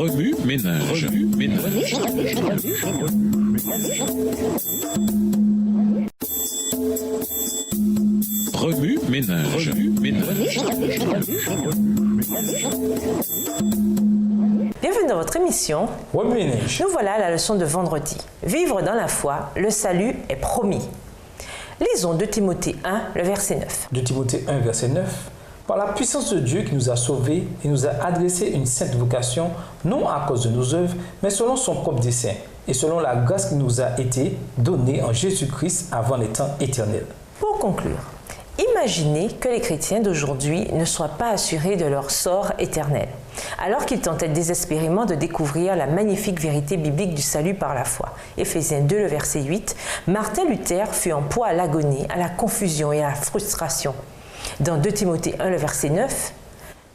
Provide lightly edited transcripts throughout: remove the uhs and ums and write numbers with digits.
Remue ménage. Remue ménage. Bienvenue dans votre émission. Remue ménage. Nous voilà à la leçon de vendredi. Vivre dans la foi, le salut est promis. Lisons 2 Timothée 1, le verset 9. 2 Timothée 1, verset 9. Par la puissance de Dieu qui nous a sauvés et nous a adressé une sainte vocation, non à cause de nos œuvres, mais selon son propre dessein, et selon la grâce qui nous a été donnée en Jésus-Christ avant les temps éternels. Pour conclure, imaginez que les chrétiens d'aujourd'hui ne soient pas assurés de leur sort éternel, alors qu'ils tentaient désespérément de découvrir la magnifique vérité biblique du salut par la foi. Éphésiens 2, le verset 8, Martin Luther fut en proie à l'agonie, à la confusion et à la frustration. Dans 2 Timothée 1, le verset 9,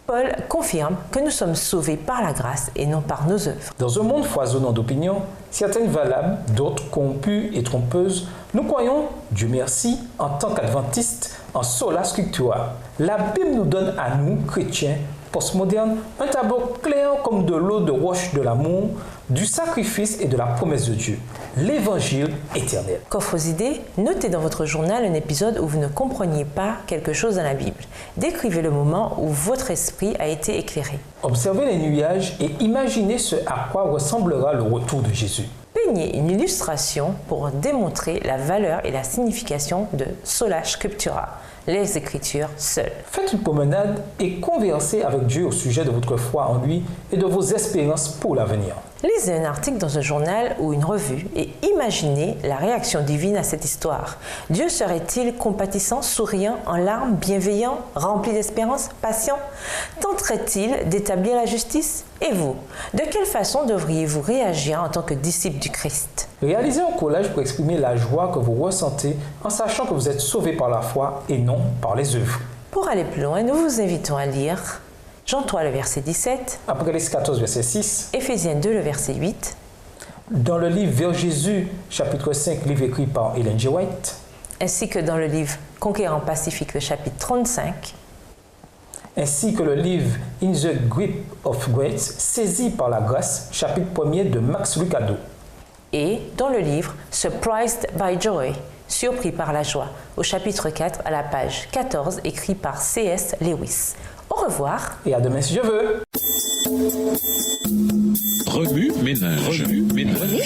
Paul confirme que nous sommes sauvés par la grâce et non par nos œuvres. Dans un monde foisonnant d'opinions, certaines valables, d'autres corrompues et trompeuses, nous croyons, Dieu merci, en tant qu'adventistes, en sola scriptura. La Bible nous donne à nous, chrétiens postmodernes, un tableau clair comme de l'eau de roche de l'amour, du sacrifice et de la promesse de Dieu, l'évangile éternel. Coffre aux idées, notez dans votre journal un épisode où vous ne compreniez pas quelque chose dans la Bible. Décrivez le moment où votre esprit a été éclairé. Observez les nuages et imaginez ce à quoi ressemblera le retour de Jésus. Peignez une illustration pour démontrer la valeur et la signification de sola scriptura, les Écritures seules. Faites une promenade et conversez avec Dieu au sujet de votre foi en lui et de vos espérances pour l'avenir. Lisez un article dans un journal ou une revue et imaginez la réaction divine à cette histoire. Dieu serait-il compatissant, souriant, en larmes, bienveillant, rempli d'espérance, patient? Tenterait-il d'établir la justice? Et vous, de quelle façon devriez-vous réagir en tant que disciple du Christ? Réalisez un collage pour exprimer la joie que vous ressentez en sachant que vous êtes sauvés par la foi et non par les œuvres. Pour aller plus loin, nous vous invitons à lire Jean 3, le verset 17, Apocalypse 14, verset 6, Éphésiens 2, le verset 8, dans le livre Vers Jésus, chapitre 5, livre écrit par Ellen G. White, ainsi que dans le livre Conquérant Pacifique, le chapitre 35, ainsi que le livre In the Grip of Grace, saisi par la grâce, chapitre 1er de Max Lucado, et dans le livre Surprised by Joy, surpris par la joie, au chapitre 4 à la page 14, écrit par C.S. Lewis. Au revoir. et à demain si je veux. Remue ménage. Remue ménage.